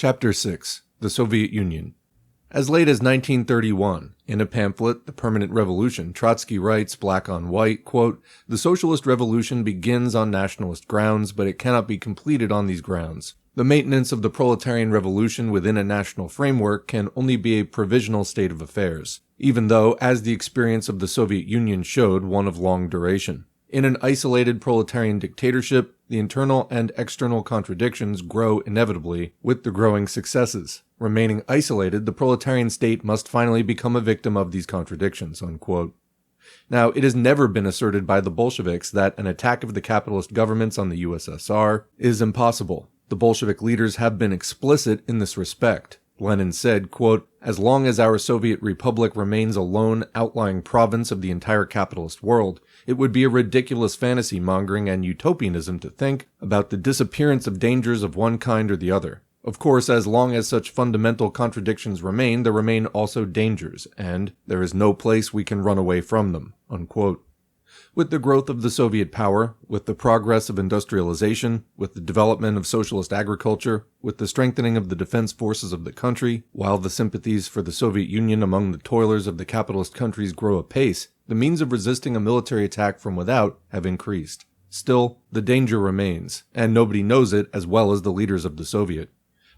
Chapter 6. The Soviet Union. As late as 1931, in a pamphlet, The Permanent Revolution, Trotsky writes, black on white, quote, "The socialist revolution begins on nationalist grounds, but it cannot be completed on these grounds. The maintenance of the proletarian revolution within a national framework can only be a provisional state of affairs, even though, as the experience of the Soviet Union showed, one of long duration. In an isolated proletarian dictatorship, the internal and external contradictions grow inevitably with the growing successes. Remaining isolated, the proletarian state must finally become a victim of these contradictions," unquote. Now, it has never been asserted by the Bolsheviks that an attack of the capitalist governments on the USSR is impossible. The Bolshevik leaders have been explicit in this respect. Lenin said, quote, "As long as our Soviet Republic remains a lone, outlying province of the entire capitalist world, it would be a ridiculous fantasy-mongering and utopianism to think about the disappearance of dangers of one kind or the other. Of course, as long as such fundamental contradictions remain, there remain also dangers, and there is no place we can run away from them," unquote. With the growth of the Soviet power, with the progress of industrialization, with the development of socialist agriculture, with the strengthening of the defense forces of the country, while the sympathies for the Soviet Union among the toilers of the capitalist countries grow apace, the means of resisting a military attack from without have increased. Still, the danger remains, and nobody knows it as well as the leaders of the Soviet.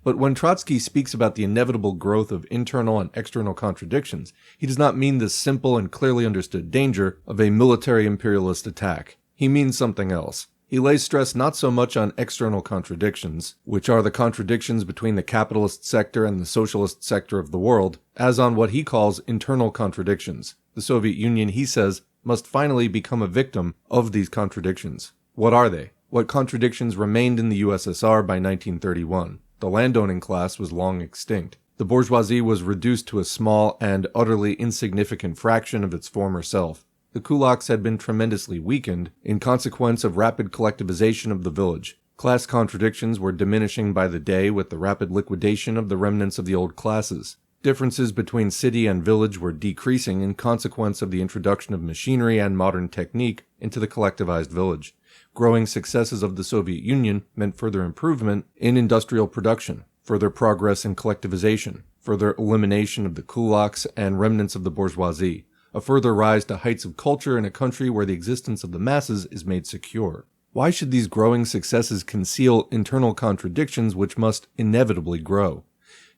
But when Trotsky speaks about the inevitable growth of internal and external contradictions, he does not mean the simple and clearly understood danger of a military imperialist attack. He means something else. He lays stress not so much on external contradictions, which are the contradictions between the capitalist sector and the socialist sector of the world, as on what he calls internal contradictions. The Soviet Union, he says, must finally become a victim of these contradictions. What are they? What contradictions remained in the USSR by 1931? The landowning class was long extinct. The bourgeoisie was reduced to a small and utterly insignificant fraction of its former self. The kulaks had been tremendously weakened in consequence of rapid collectivization of the village. Class contradictions were diminishing by the day with the rapid liquidation of the remnants of the old classes. Differences between city and village were decreasing in consequence of the introduction of machinery and modern technique into the collectivized village. Growing successes of the Soviet Union meant further improvement in industrial production, further progress in collectivization, further elimination of the kulaks and remnants of the bourgeoisie, a further rise to heights of culture in a country where the existence of the masses is made secure. Why should these growing successes conceal internal contradictions which must inevitably grow?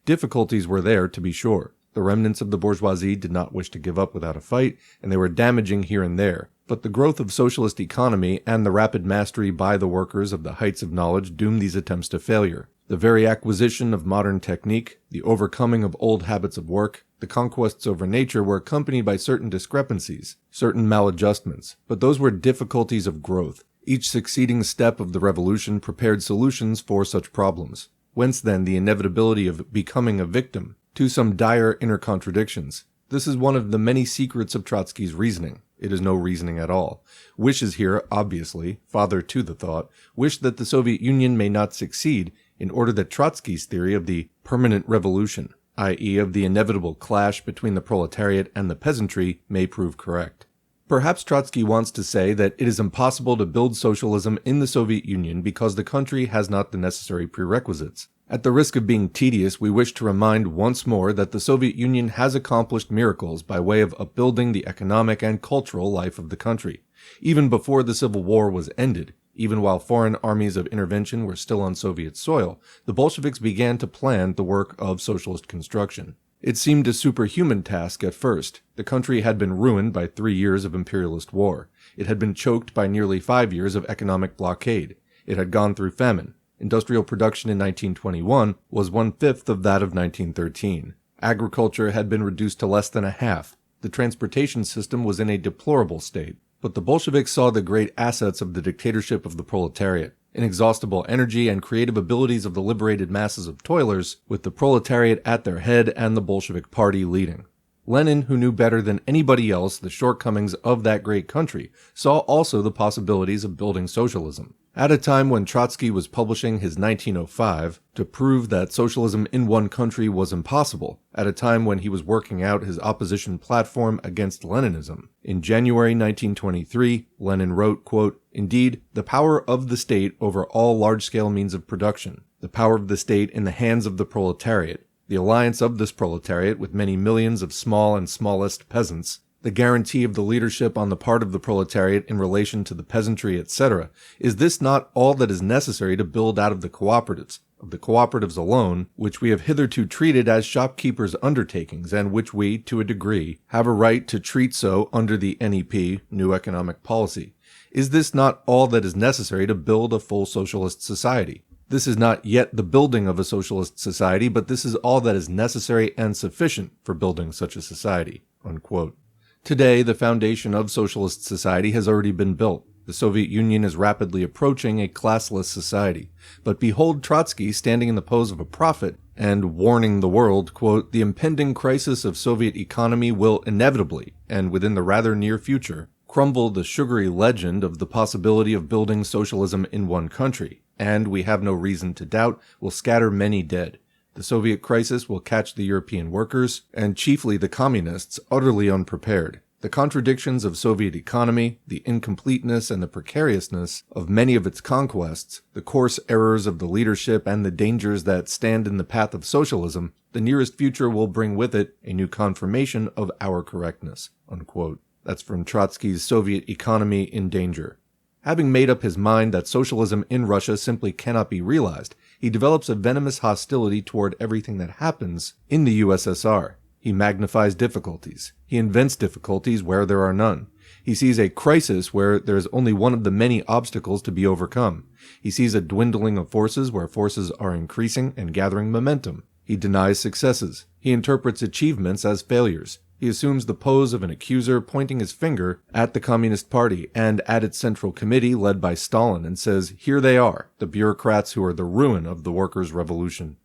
Difficulties were there, to be sure. The remnants of the bourgeoisie did not wish to give up without a fight, and they were damaging here and there. But the growth of socialist economy and the rapid mastery by the workers of the heights of knowledge doomed these attempts to failure. The very acquisition of modern technique, the overcoming of old habits of work, the conquests over nature were accompanied by certain discrepancies, certain maladjustments, but those were difficulties of growth. Each succeeding step of the revolution prepared solutions for such problems. Whence then the inevitability of becoming a victim to some dire inner contradictions? This is one of the many secrets of Trotsky's reasoning. It is no reasoning at all. Wish is here, obviously, father to the thought, wish that the Soviet Union may not succeed in order that Trotsky's theory of the permanent revolution, i.e. of the inevitable clash between the proletariat and the peasantry, may prove correct. Perhaps Trotsky wants to say that it is impossible to build socialism in the Soviet Union because the country has not the necessary prerequisites. At the risk of being tedious, we wish to remind once more that the Soviet Union has accomplished miracles by way of upbuilding the economic and cultural life of the country. Even before the Civil War was ended, even while foreign armies of intervention were still on Soviet soil, the Bolsheviks began to plan the work of socialist construction. It seemed a superhuman task at first. The country had been ruined by 3 years of imperialist war. It had been choked by nearly 5 years of economic blockade. It had gone through famine. Industrial production in 1921 was 1/5 of that of 1913. Agriculture had been reduced to less than a half. The transportation system was in a deplorable state. But the Bolsheviks saw the great assets of the dictatorship of the proletariat, inexhaustible energy and creative abilities of the liberated masses of toilers, with the proletariat at their head and the Bolshevik party leading. Lenin, who knew better than anybody else the shortcomings of that great country, saw also the possibilities of building socialism. At a time when Trotsky was publishing his 1905 to prove that socialism in one country was impossible, at a time when he was working out his opposition platform against Leninism, in January 1923, Lenin wrote, quote, "Indeed, the power of the state over all large-scale means of production, the power of the state in the hands of the proletariat, the alliance of this proletariat with many millions of small and smallest peasants, the guarantee of the leadership on the part of the proletariat in relation to the peasantry, etc., is this not all that is necessary to build out of the cooperatives alone, which we have hitherto treated as shopkeepers' undertakings, and which we, to a degree, have a right to treat so under the NEP, New Economic Policy? Is this not all that is necessary to build a full socialist society? This is not yet the building of a socialist society, but this is all that is necessary and sufficient for building such a society." Unquote. Today, the foundation of socialist society has already been built. The Soviet Union is rapidly approaching a classless society. But behold Trotsky standing in the pose of a prophet and warning the world, quote, "The impending crisis of Soviet economy will inevitably, and within the rather near future, crumble the sugary legend of the possibility of building socialism in one country, and, we have no reason to doubt, will scatter many dead. The Soviet crisis will catch the European workers, and chiefly the communists, utterly unprepared. The contradictions of Soviet economy, the incompleteness and the precariousness of many of its conquests, the coarse errors of the leadership and the dangers that stand in the path of socialism, the nearest future will bring with it a new confirmation of our correctness." Unquote. That's from Trotsky's Soviet Economy in Danger. Having made up his mind that socialism in Russia simply cannot be realized, he develops a venomous hostility toward everything that happens in the USSR. He magnifies difficulties. He invents difficulties where there are none. He sees a crisis where there is only one of the many obstacles to be overcome. He sees a dwindling of forces where forces are increasing and gathering momentum. He denies successes. He interprets achievements as failures. He assumes the pose of an accuser pointing his finger at the Communist Party and at its Central Committee led by Stalin and says, "Here they are, the bureaucrats who are the ruin of the workers' revolution."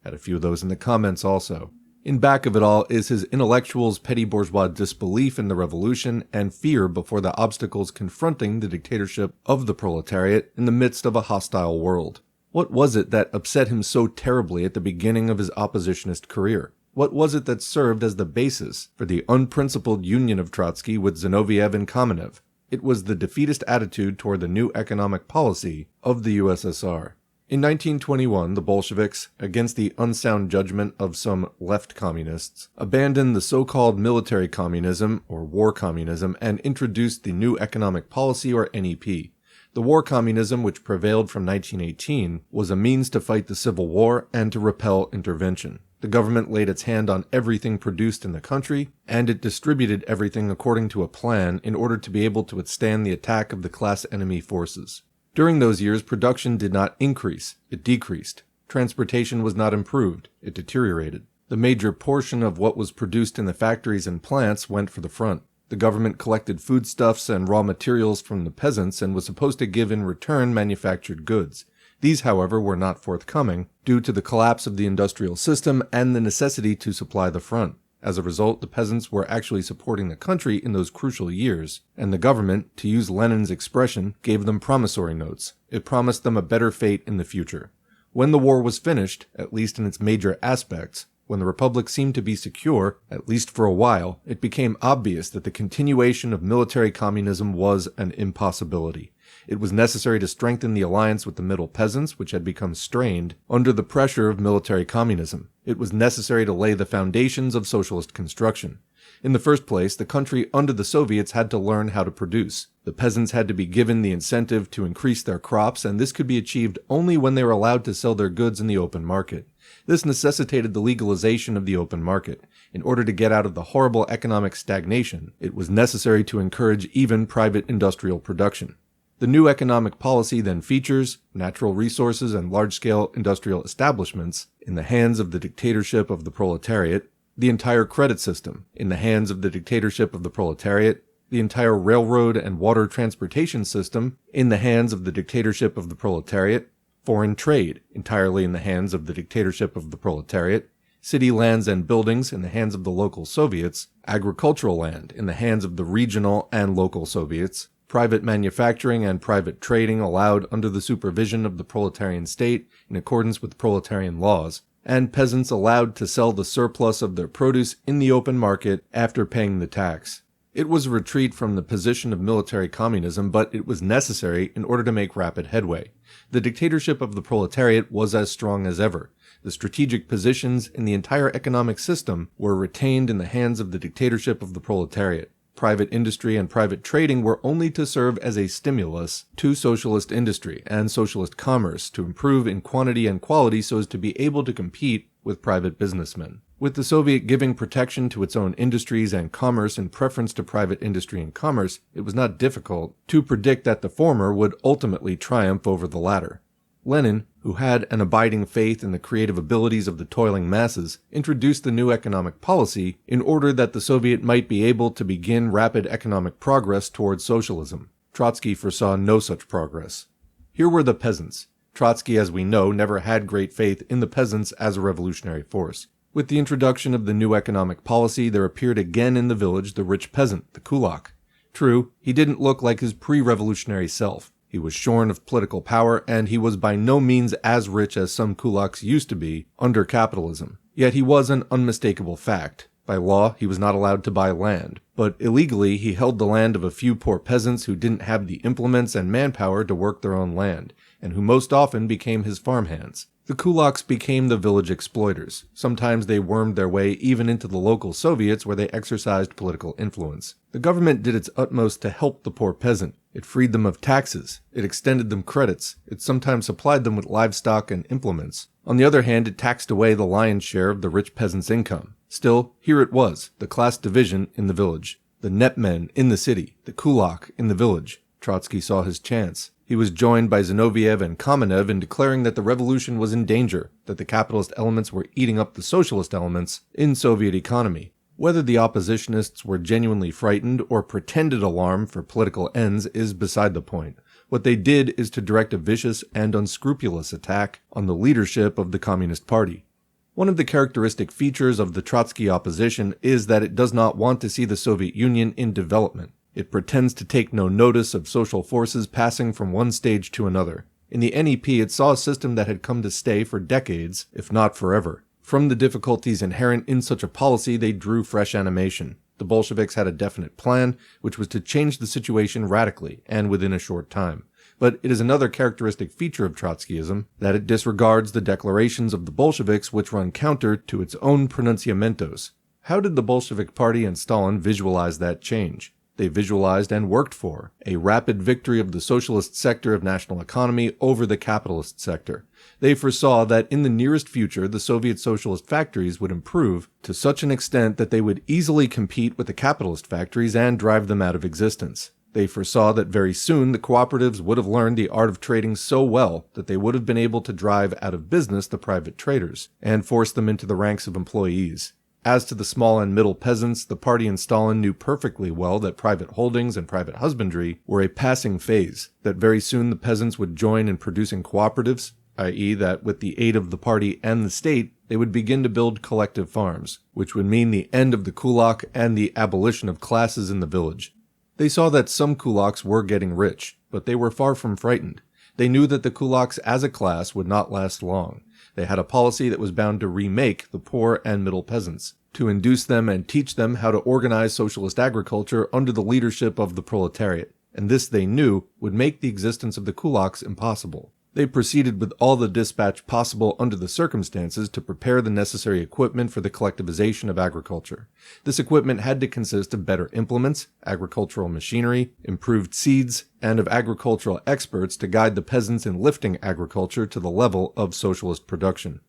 Had a few of those in the comments also. In back of it all is his intellectuals' petty bourgeois disbelief in the revolution and fear before the obstacles confronting the dictatorship of the proletariat in the midst of a hostile world. What was it that upset him so terribly at the beginning of his oppositionist career? What was it that served as the basis for the unprincipled union of Trotsky with Zinoviev and Kamenev? It was the defeatist attitude toward the new economic policy of the USSR. In 1921, the Bolsheviks, against the unsound judgment of some left communists, abandoned the so-called military communism, or war communism, and introduced the new economic policy, or NEP. The war communism, which prevailed from 1918, was a means to fight the Civil War and to repel intervention. The government laid its hand on everything produced in the country, and it distributed everything according to a plan in order to be able to withstand the attack of the class enemy forces. During those years, production did not increase, it decreased. Transportation was not improved, it deteriorated. The major portion of what was produced in the factories and plants went for the front. The government collected foodstuffs and raw materials from the peasants and was supposed to give in return manufactured goods. These, however, were not forthcoming due to the collapse of the industrial system and the necessity to supply the front. As a result, the peasants were actually supporting the country in those crucial years, and the government, to use Lenin's expression, gave them promissory notes. It promised them a better fate in the future. When the war was finished, at least in its major aspects, when the Republic seemed to be secure, at least for a while, it became obvious that the continuation of military communism was an impossibility. It was necessary to strengthen the alliance with the middle peasants, which had become strained under the pressure of military communism. It was necessary to lay the foundations of socialist construction. In the first place, the country under the Soviets had to learn how to produce. The peasants had to be given the incentive to increase their crops, and this could be achieved only when they were allowed to sell their goods in the open market. This necessitated the legalization of the open market. In order to get out of the horrible economic stagnation, it was necessary to encourage even private industrial production. The new economic policy then features natural resources and large-scale industrial establishments in the hands of the dictatorship of the proletariat, the entire credit system in the hands of the dictatorship of the proletariat, the entire railroad and water transportation system in the hands of the dictatorship of the proletariat, foreign trade entirely in the hands of the dictatorship of the proletariat, city lands and buildings in the hands of the local Soviets, agricultural land in the hands of the regional and local Soviets, private manufacturing and private trading allowed under the supervision of the proletarian state in accordance with proletarian laws, and peasants allowed to sell the surplus of their produce in the open market after paying the tax. It was a retreat from the position of military communism, but it was necessary in order to make rapid headway. The dictatorship of the proletariat was as strong as ever. The strategic positions in the entire economic system were retained in the hands of the dictatorship of the proletariat. Private industry and private trading were only to serve as a stimulus to socialist industry and socialist commerce to improve in quantity and quality so as to be able to compete with private businessmen. With the Soviet giving protection to its own industries and commerce in preference to private industry and commerce, it was not difficult to predict that the former would ultimately triumph over the latter. Lenin, who had an abiding faith in the creative abilities of the toiling masses, introduced the new economic policy in order that the Soviet might be able to begin rapid economic progress towards socialism. Trotsky foresaw no such progress. Here were the peasants. Trotsky, as we know, never had great faith in the peasants as a revolutionary force. With the introduction of the new economic policy, there appeared again in the village the rich peasant, the kulak. True, he didn't look like his pre-revolutionary self. He was shorn of political power, and he was by no means as rich as some kulaks used to be under capitalism. Yet he was an unmistakable fact. By law, he was not allowed to buy land, but illegally he held the land of a few poor peasants who didn't have the implements and manpower to work their own land, and who most often became his farmhands. The kulaks became the village exploiters. Sometimes they wormed their way even into the local Soviets where they exercised political influence. The government did its utmost to help the poor peasant. It freed them of taxes. It extended them credits. It sometimes supplied them with livestock and implements. On the other hand, it taxed away the lion's share of the rich peasant's income. Still, here it was, the class division in the village. The netmen in the city, the kulak in the village. Trotsky saw his chance. He was joined by Zinoviev and Kamenev in declaring that the revolution was in danger, that the capitalist elements were eating up the socialist elements in Soviet economy. Whether the oppositionists were genuinely frightened or pretended alarm for political ends is beside the point. What they did is to direct a vicious and unscrupulous attack on the leadership of the Communist Party. One of the characteristic features of the Trotsky opposition is that it does not want to see the Soviet Union in development. It pretends to take no notice of social forces passing from one stage to another. In the NEP, it saw a system that had come to stay for decades, if not forever. From the difficulties inherent in such a policy, they drew fresh animation. The Bolsheviks had a definite plan, which was to change the situation radically, and within a short time. But it is another characteristic feature of Trotskyism that it disregards the declarations of the Bolsheviks which run counter to its own pronunciamentos. How did the Bolshevik Party and Stalin visualize that change? They visualized and worked for a rapid victory of the socialist sector of national economy over the capitalist sector. They foresaw that in the nearest future the Soviet socialist factories would improve to such an extent that they would easily compete with the capitalist factories and drive them out of existence. They foresaw that very soon the cooperatives would have learned the art of trading so well that they would have been able to drive out of business the private traders and force them into the ranks of employees. As to the small and middle peasants, the party and Stalin knew perfectly well that private holdings and private husbandry were a passing phase, that very soon the peasants would join in producing cooperatives, i.e. that with the aid of the party and the state, they would begin to build collective farms, which would mean the end of the kulak and the abolition of classes in the village. They saw that some kulaks were getting rich, but they were far from frightened. They knew that the kulaks as a class would not last long. They had a policy that was bound to remake the poor and middle peasants, to induce them and teach them how to organize socialist agriculture under the leadership of the proletariat, and this they knew would make the existence of the kulaks impossible. They proceeded with all the dispatch possible under the circumstances to prepare the necessary equipment for the collectivization of agriculture. This equipment had to consist of better implements, agricultural machinery, improved seeds, and of agricultural experts to guide the peasants in lifting agriculture to the level of socialist production.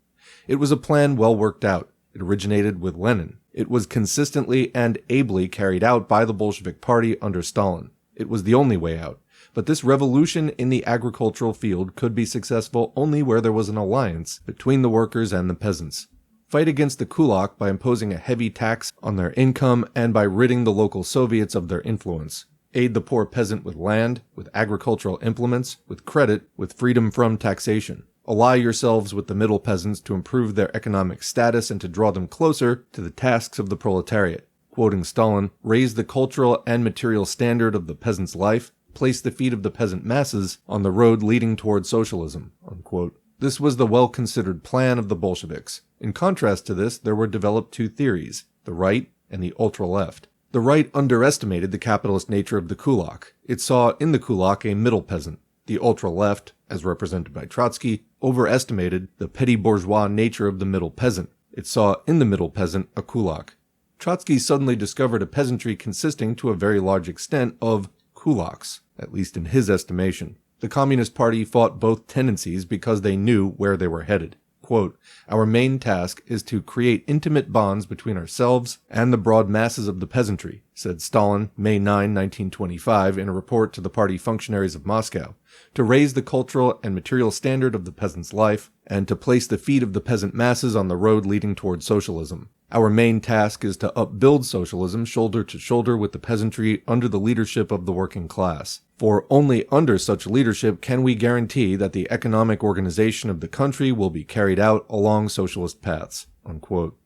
It was a plan well worked out. It originated with Lenin. It was consistently and ably carried out by the Bolshevik Party under Stalin. It was the only way out. But this revolution in the agricultural field could be successful only where there was an alliance between the workers and the peasants. Fight against the kulak by imposing a heavy tax on their income and by ridding the local Soviets of their influence. Aid the poor peasant with land, with agricultural implements, with credit, with freedom from taxation. Ally yourselves with the middle peasants to improve their economic status and to draw them closer to the tasks of the proletariat. Quoting Stalin, raise the cultural and material standard of the peasant's life, place the feet of the peasant masses on the road leading toward socialism." Unquote. This was the well-considered plan of the Bolsheviks. In contrast to this, there were developed two theories, the right and the ultra-left. The right underestimated the capitalist nature of the kulak. It saw in the kulak a middle peasant. The ultra-left, as represented by Trotsky, overestimated the petty bourgeois nature of the middle peasant. It saw in the middle peasant a kulak. Trotsky suddenly discovered a peasantry consisting to a very large extent of kulaks, at least in his estimation. The Communist Party fought both tendencies because they knew where they were headed. Quote, "Our main task is to create intimate bonds between ourselves and the broad masses of the peasantry," said Stalin May 9, 1925 in a report to the party functionaries of Moscow, "to raise the cultural and material standard of the peasant's life, and to place the feet of the peasant masses on the road leading toward socialism. Our main task is to upbuild socialism shoulder to shoulder with the peasantry under the leadership of the working class. For only under such leadership can we guarantee that the economic organization of the country will be carried out along socialist paths." Unquote.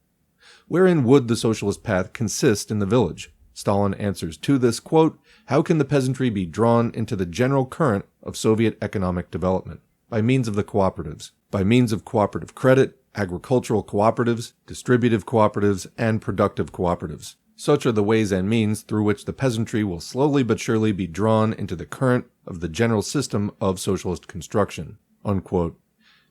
Wherein would the socialist path consist in the village? Stalin answers to this, quote, "How can the peasantry be drawn into the general current of Soviet economic development? By means of the cooperatives. By means of cooperative credit, agricultural cooperatives, distributive cooperatives, and productive cooperatives. Such are the ways and means through which the peasantry will slowly but surely be drawn into the current of the general system of socialist construction." Unquote.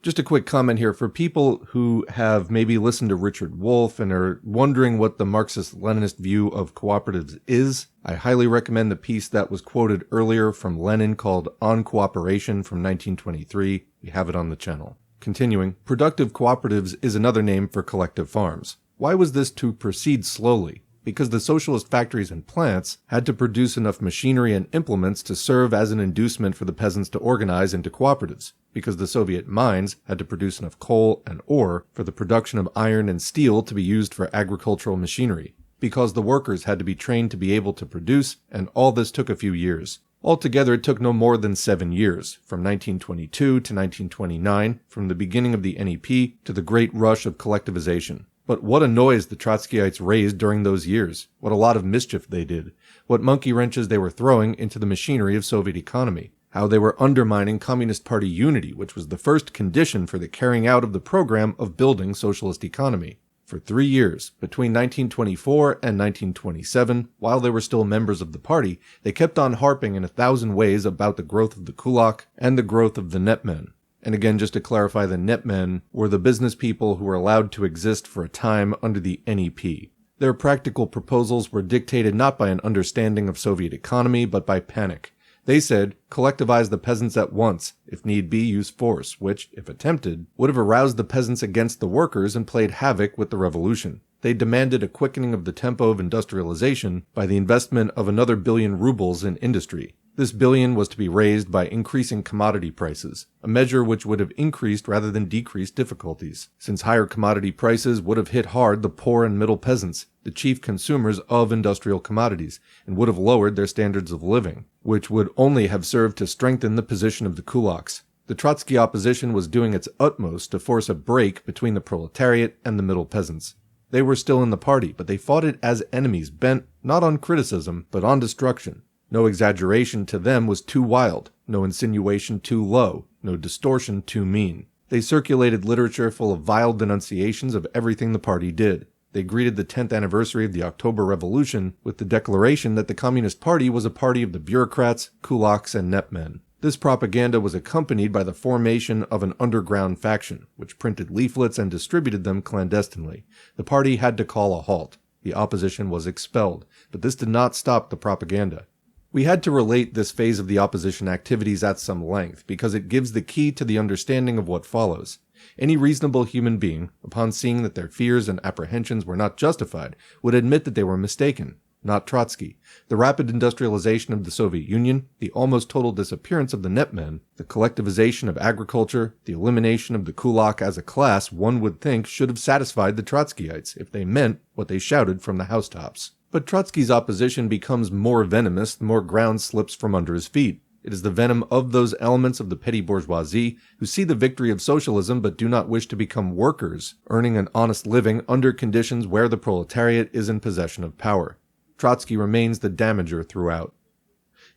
Just a quick comment here for people who have maybe listened to Richard Wolff and are wondering what the Marxist-Leninist view of cooperatives is. I highly recommend the piece that was quoted earlier from Lenin called On Cooperation from 1923. We have it on the channel. Continuing, productive cooperatives is another name for collective farms. Why was this to proceed slowly? Because the socialist factories and plants had to produce enough machinery and implements to serve as an inducement for the peasants to organize into cooperatives. Because the Soviet mines had to produce enough coal and ore for the production of iron and steel to be used for agricultural machinery. Because the workers had to be trained to be able to produce, and all this took a few years. Altogether, it took no more than 7 years, from 1922 to 1929, from the beginning of the NEP to the great rush of collectivization. But what a noise the Trotskyites raised during those years. What a lot of mischief they did. What monkey wrenches they were throwing into the machinery of Soviet economy. How they were undermining Communist Party unity, which was the first condition for the carrying out of the program of building socialist economy. For 3 years, between 1924 and 1927, while they were still members of the party, they kept on harping in 1,000 ways about the growth of the kulak and the growth of the netmen. And again, just to clarify, the netmen were the business people who were allowed to exist for a time under the NEP. Their practical proposals were dictated not by an understanding of Soviet economy, but by panic. They said, collectivize the peasants at once, if need be, use force, which, if attempted, would have aroused the peasants against the workers and played havoc with the revolution. They demanded a quickening of the tempo of industrialization by the investment of another 1 billion rubles in industry. This billion was to be raised by increasing commodity prices, a measure which would have increased rather than decreased difficulties, since higher commodity prices would have hit hard the poor and middle peasants, the chief consumers of industrial commodities, and would have lowered their standards of living, which would only have served to strengthen the position of the kulaks. The Trotsky opposition was doing its utmost to force a break between the proletariat and the middle peasants. They were still in the party, but they fought it as enemies bent not on criticism, but on destruction. No exaggeration to them was too wild, no insinuation too low, no distortion too mean. They circulated literature full of vile denunciations of everything the party did. They greeted the 10th anniversary of the October Revolution with the declaration that the Communist Party was a party of the bureaucrats, kulaks, and netmen. This propaganda was accompanied by the formation of an underground faction, which printed leaflets and distributed them clandestinely. The party had to call a halt. The opposition was expelled, but this did not stop the propaganda. We had to relate this phase of the opposition activities at some length, because it gives the key to the understanding of what follows. Any reasonable human being, upon seeing that their fears and apprehensions were not justified, would admit that they were mistaken. Not Trotsky. The rapid industrialization of the Soviet Union, the almost total disappearance of the netmen, the collectivization of agriculture, the elimination of the kulak as a class, one would think should have satisfied the Trotskyites if they meant what they shouted from the housetops. But Trotsky's opposition becomes more venomous the more ground slips from under his feet. It is the venom of those elements of the petty bourgeoisie who see the victory of socialism but do not wish to become workers, earning an honest living under conditions where the proletariat is in possession of power. Trotsky remains the damager throughout.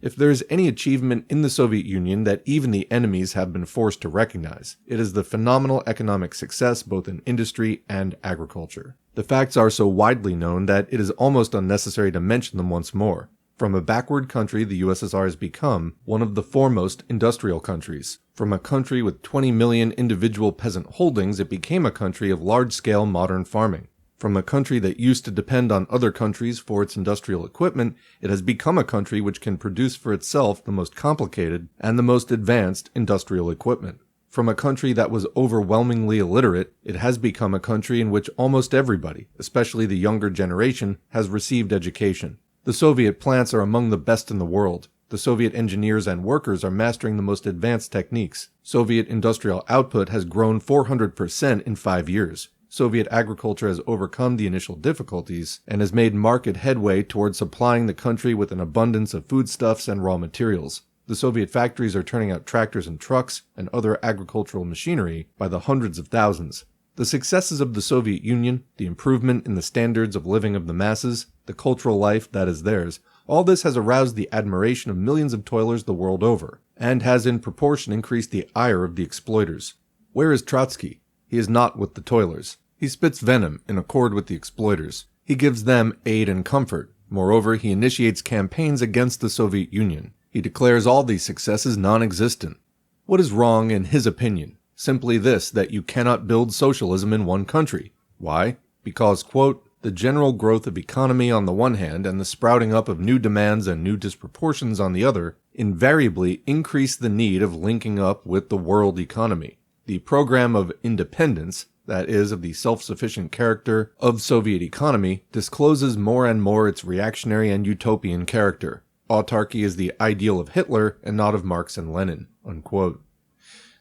If there is any achievement in the Soviet Union that even the enemies have been forced to recognize, it is the phenomenal economic success both in industry and agriculture. The facts are so widely known that it is almost unnecessary to mention them once more. From a backward country, the USSR has become one of the foremost industrial countries. From a country with 20 million individual peasant holdings, it became a country of large-scale modern farming. From a country that used to depend on other countries for its industrial equipment, it has become a country which can produce for itself the most complicated and the most advanced industrial equipment. From a country that was overwhelmingly illiterate, it has become a country in which almost everybody, especially the younger generation, has received education. The Soviet plants are among the best in the world. The Soviet engineers and workers are mastering the most advanced techniques. Soviet industrial output has grown 400% in 5 years. Soviet agriculture has overcome the initial difficulties and has made marked headway towards supplying the country with an abundance of foodstuffs and raw materials. The Soviet factories are turning out tractors and trucks and other agricultural machinery by the hundreds of thousands. The successes of the Soviet Union, the improvement in the standards of living of the masses, the cultural life that is theirs, all this has aroused the admiration of millions of toilers the world over, and has in proportion increased the ire of the exploiters. Where is Trotsky? He is not with the toilers. He spits venom in accord with the exploiters. He gives them aid and comfort. Moreover, he initiates campaigns against the Soviet Union. He declares all these successes non-existent. What is wrong in his opinion? Simply this, that you cannot build socialism in one country. Why? Because, quote, the general growth of economy on the one hand and the sprouting up of new demands and new disproportions on the other invariably increase the need of linking up with the world economy. The program of independence, that is, of the self-sufficient character of Soviet economy, discloses more and more its reactionary and utopian character. Autarchy is the ideal of Hitler and not of Marx and Lenin, unquote.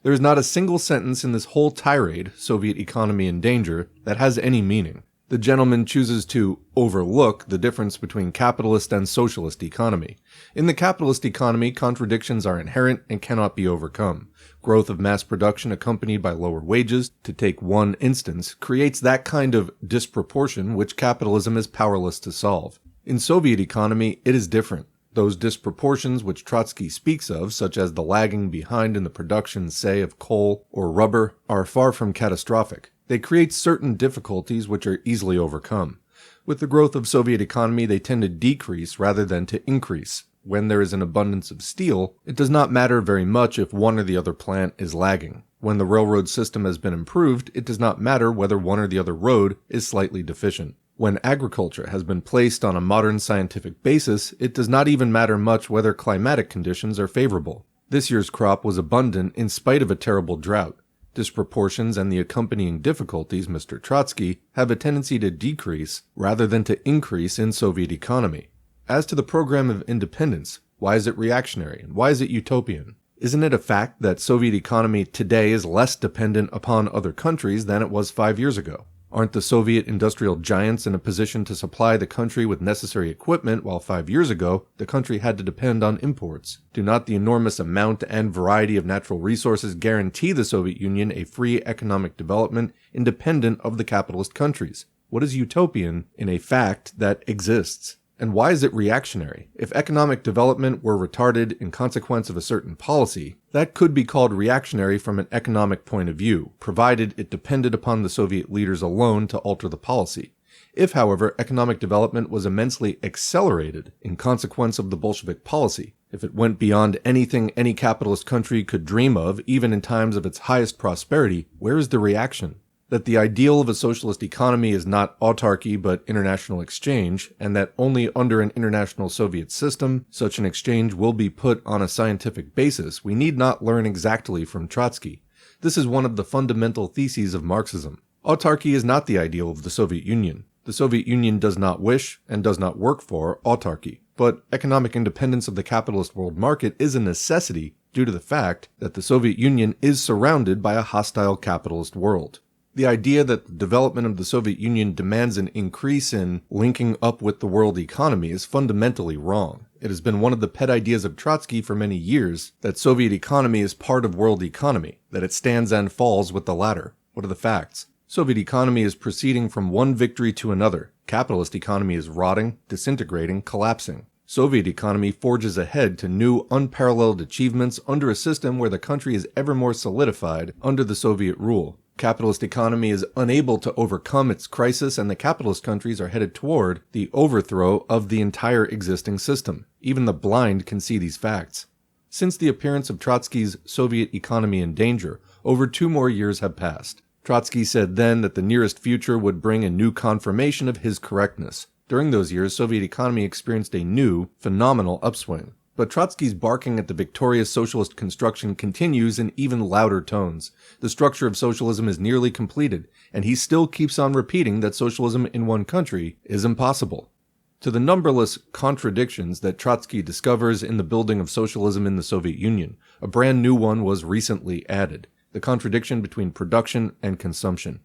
There is not a single sentence in this whole tirade, Soviet economy in danger, that has any meaning. The gentleman chooses to overlook the difference between capitalist and socialist economy. In the capitalist economy, contradictions are inherent and cannot be overcome. Growth of mass production accompanied by lower wages, to take one instance, creates that kind of disproportion which capitalism is powerless to solve. In Soviet economy, it is different. Those disproportions which Trotsky speaks of, such as the lagging behind in the production, say, of coal or rubber, are far from catastrophic. They create certain difficulties which are easily overcome. With the growth of Soviet economy, they tend to decrease rather than to increase. When there is an abundance of steel, it does not matter very much if one or the other plant is lagging. When the railroad system has been improved, it does not matter whether one or the other road is slightly deficient. When agriculture has been placed on a modern scientific basis, it does not even matter much whether climatic conditions are favorable. This year's crop was abundant in spite of a terrible drought. Disproportions and the accompanying difficulties, Mr. Trotsky, have a tendency to decrease rather than to increase in Soviet economy. As to the program of independence, why is it reactionary and why is it utopian? Isn't it a fact that Soviet economy today is less dependent upon other countries than it was 5 years ago? Aren't the Soviet industrial giants in a position to supply the country with necessary equipment while 5 years ago the country had to depend on imports? Do not the enormous amount and variety of natural resources guarantee the Soviet Union a free economic development independent of the capitalist countries? What is utopian in a fact that exists? And why is it reactionary? If economic development were retarded in consequence of a certain policy, that could be called reactionary from an economic point of view, provided it depended upon the Soviet leaders alone to alter the policy. If, however, economic development was immensely accelerated in consequence of the Bolshevik policy, if it went beyond anything any capitalist country could dream of, even in times of its highest prosperity, where is the reaction? That the ideal of a socialist economy is not autarky but international exchange, and that only under an international Soviet system such an exchange will be put on a scientific basis, we need not learn exactly from Trotsky. This is one of the fundamental theses of Marxism. Autarky is not the ideal of the Soviet Union. The Soviet Union does not wish and does not work for autarky, but economic independence of the capitalist world market is a necessity due to the fact that the Soviet Union is surrounded by a hostile capitalist world. The idea that the development of the Soviet Union demands an increase in linking up with the world economy is fundamentally wrong. It has been one of the pet ideas of Trotsky for many years that Soviet economy is part of world economy, that it stands and falls with the latter. What are the facts? Soviet economy is proceeding from one victory to another. Capitalist economy is rotting, disintegrating, collapsing. Soviet economy forges ahead to new, unparalleled achievements under a system where the country is ever more solidified under the Soviet rule. Capitalist economy is unable to overcome its crisis, and the capitalist countries are headed toward the overthrow of the entire existing system. Even the blind can see these facts. Since the appearance of Trotsky's Soviet economy in danger, over 2 more years have passed. Trotsky said then that the nearest future would bring a new confirmation of his correctness. During those years, Soviet economy experienced a new, phenomenal upswing. But Trotsky's barking at the victorious socialist construction continues in even louder tones. The structure of socialism is nearly completed, and he still keeps on repeating that socialism in one country is impossible. To the numberless contradictions that Trotsky discovers in the building of socialism in the Soviet Union, a brand new one was recently added: the contradiction between production and consumption.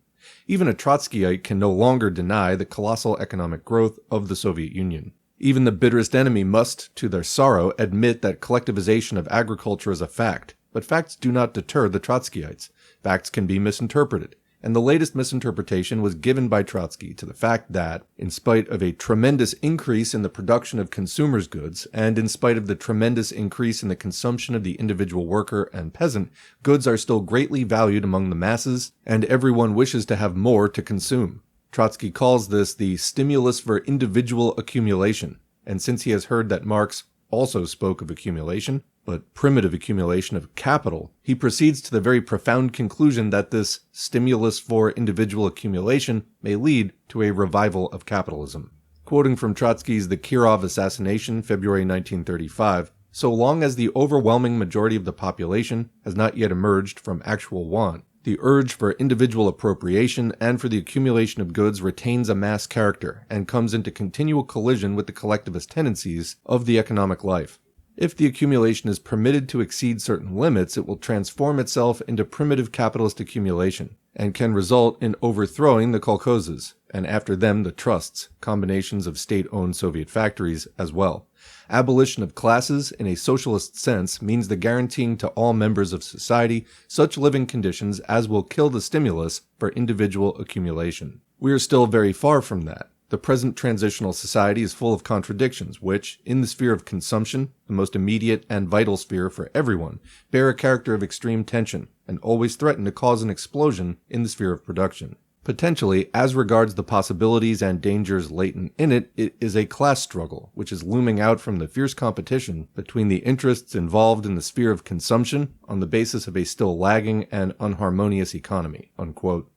Even a Trotskyite can no longer deny the colossal economic growth of the Soviet Union. Even the bitterest enemy must, to their sorrow, admit that collectivization of agriculture is a fact. But facts do not deter the Trotskyites. Facts can be misinterpreted. And the latest misinterpretation was given by Trotsky to the fact that, in spite of a tremendous increase in the production of consumers' goods, and in spite of the tremendous increase in the consumption of the individual worker and peasant, goods are still greatly valued among the masses, and everyone wishes to have more to consume. Trotsky calls this the stimulus for individual accumulation, and since he has heard that Marx also spoke of accumulation, but primitive accumulation of capital, he proceeds to the very profound conclusion that this stimulus for individual accumulation may lead to a revival of capitalism. Quoting from Trotsky's The Kirov Assassination, February 1935, "So long as the overwhelming majority of the population has not yet emerged from actual want, the urge for individual appropriation and for the accumulation of goods retains a mass character and comes into continual collision with the collectivist tendencies of the economic life. If the accumulation is permitted to exceed certain limits, it will transform itself into primitive capitalist accumulation, and can result in overthrowing the kolkhozes, and after them the trusts, combinations of state-owned Soviet factories, as well. Abolition of classes, in a socialist sense, means the guaranteeing to all members of society such living conditions as will kill the stimulus for individual accumulation. We are still very far from that. The present transitional society is full of contradictions which, in the sphere of consumption, the most immediate and vital sphere for everyone, bear a character of extreme tension and always threaten to cause an explosion in the sphere of production. Potentially, as regards the possibilities and dangers latent in it, it is a class struggle, which is looming out from the fierce competition between the interests involved in the sphere of consumption on the basis of a still lagging and unharmonious economy." Unquote.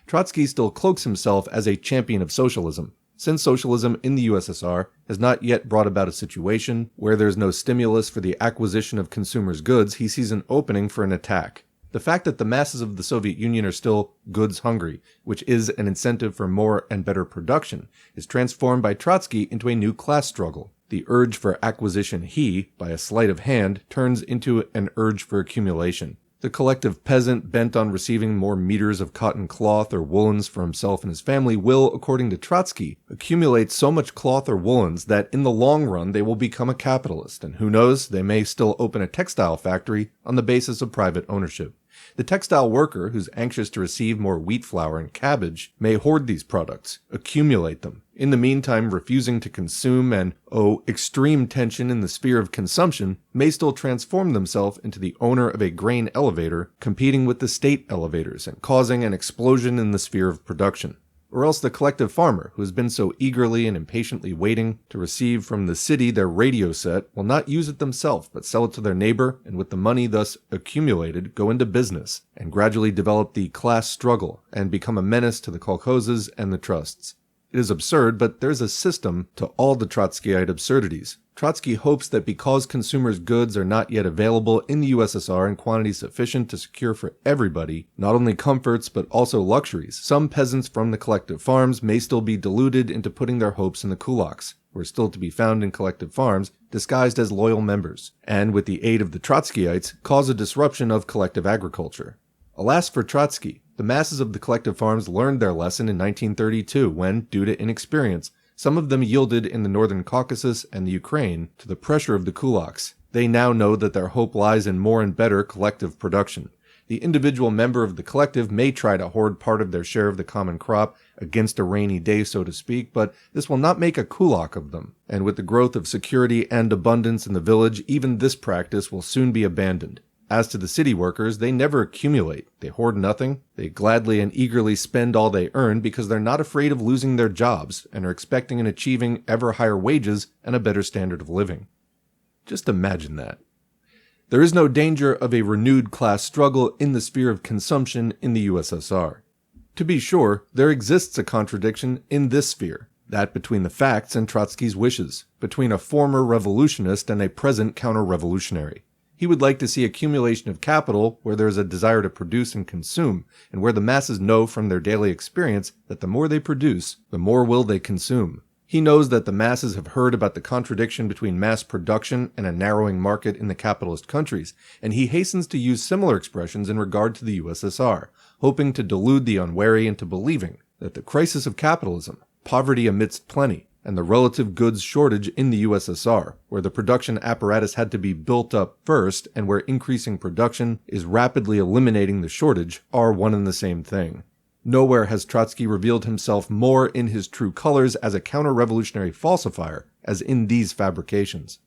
Trotsky still cloaks himself as a champion of socialism, since socialism in the USSR has not yet brought about a situation where there is no stimulus for the acquisition of consumers' goods. He sees an opening for an attack. The fact that the masses of the Soviet Union are still goods hungry, which is an incentive for more and better production, is transformed by Trotsky into a new class struggle. The urge for acquisition he, by a sleight of hand, turns into an urge for accumulation. The collective peasant bent on receiving more meters of cotton cloth or woolens for himself and his family will, according to Trotsky, accumulate so much cloth or woolens that in the long run they will become a capitalist, and who knows, they may still open a textile factory on the basis of private ownership. The textile worker, who's anxious to receive more wheat flour and cabbage, may hoard these products, accumulate them, in the meantime refusing to consume, and, extreme tension in the sphere of consumption may still transform themselves into the owner of a grain elevator, competing with the state elevators and causing an explosion in the sphere of production. Or else the collective farmer, who has been so eagerly and impatiently waiting to receive from the city their radio set, will not use it themselves, but sell it to their neighbor, and with the money thus accumulated, go into business, and gradually develop the class struggle, and become a menace to the kolkhozes and the trusts. It is absurd, but there is a system to all the Trotskyite absurdities. Trotsky hopes that because consumers' goods are not yet available in the USSR in quantity sufficient to secure for everybody not only comforts but also luxuries, some peasants from the collective farms may still be deluded into putting their hopes in the kulaks, who are still to be found in collective farms, disguised as loyal members, and with the aid of the Trotskyites, cause a disruption of collective agriculture. Alas for Trotsky, the masses of the collective farms learned their lesson in 1932 when, due to inexperience, some of them yielded in the northern Caucasus and the Ukraine to the pressure of the kulaks. They now know that their hope lies in more and better collective production. The individual member of the collective may try to hoard part of their share of the common crop against a rainy day, so to speak, but this will not make a kulak of them. And with the growth of security and abundance in the village, even this practice will soon be abandoned. As to the city workers, they never accumulate. They hoard nothing. They gladly and eagerly spend all they earn because they're not afraid of losing their jobs and are expecting and achieving ever higher wages and a better standard of living. Just imagine that. There is no danger of a renewed class struggle in the sphere of consumption in the USSR. To be sure, there exists a contradiction in this sphere, that between the facts and Trotsky's wishes, between a former revolutionist and a present counter-revolutionary. He would like to see accumulation of capital where there is a desire to produce and consume, and where the masses know from their daily experience that the more they produce, the more will they consume. He knows that the masses have heard about the contradiction between mass production and a narrowing market in the capitalist countries, and he hastens to use similar expressions in regard to the USSR, hoping to delude the unwary into believing that the crisis of capitalism, poverty amidst plenty, and the relative goods shortage in the USSR, where the production apparatus had to be built up first and where increasing production is rapidly eliminating the shortage, are one and the same thing. Nowhere has Trotsky revealed himself more in his true colors as a counter-revolutionary falsifier as in these fabrications.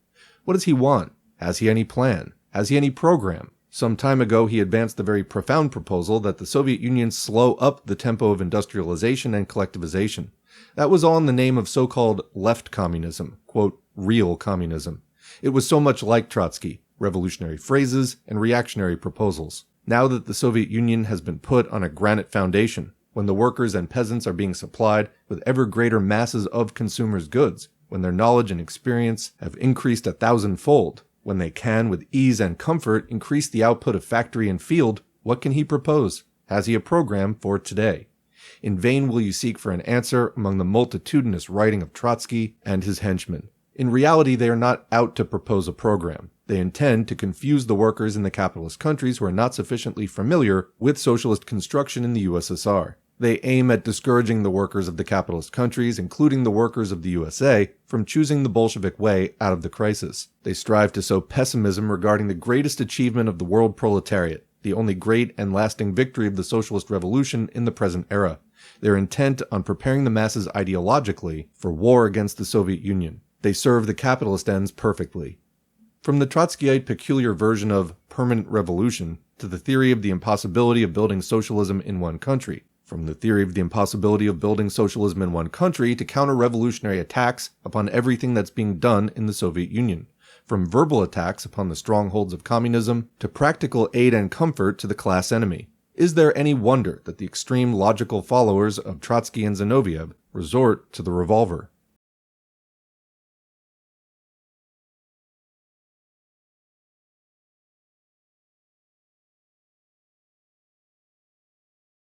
What does he want? Has he any plan? Has he any program? Some time ago he advanced the very profound proposal that the Soviet Union slow up the tempo of industrialization and collectivization. That was all in the name of so-called left communism, quote, real communism. It was so much like Trotsky, revolutionary phrases and reactionary proposals. Now that the Soviet Union has been put on a granite foundation, when the workers and peasants are being supplied with ever greater masses of consumers' goods, when their knowledge and experience have increased 1,000-fold, when they can, with ease and comfort, increase the output of factory and field, what can he propose? Has he a program for today? In vain will you seek for an answer among the multitudinous writing of Trotsky and his henchmen. In reality, they are not out to propose a program. They intend to confuse the workers in the capitalist countries who are not sufficiently familiar with socialist construction in the USSR. They aim at discouraging the workers of the capitalist countries, including the workers of the USA, from choosing the Bolshevik way out of the crisis. They strive to sow pessimism regarding the greatest achievement of the world proletariat, the only great and lasting victory of the socialist revolution in the present era. They're intent on preparing the masses ideologically for war against the Soviet Union. They serve the capitalist ends perfectly. From the Trotskyite peculiar version of permanent revolution to the theory of the impossibility of building socialism in one country, from the theory of the impossibility of building socialism in one country to counter-revolutionary attacks upon everything that's being done in the Soviet Union, from verbal attacks upon the strongholds of communism to practical aid and comfort to the class enemy. Is there any wonder that the extreme logical followers of Trotsky and Zinoviev resort to the revolver?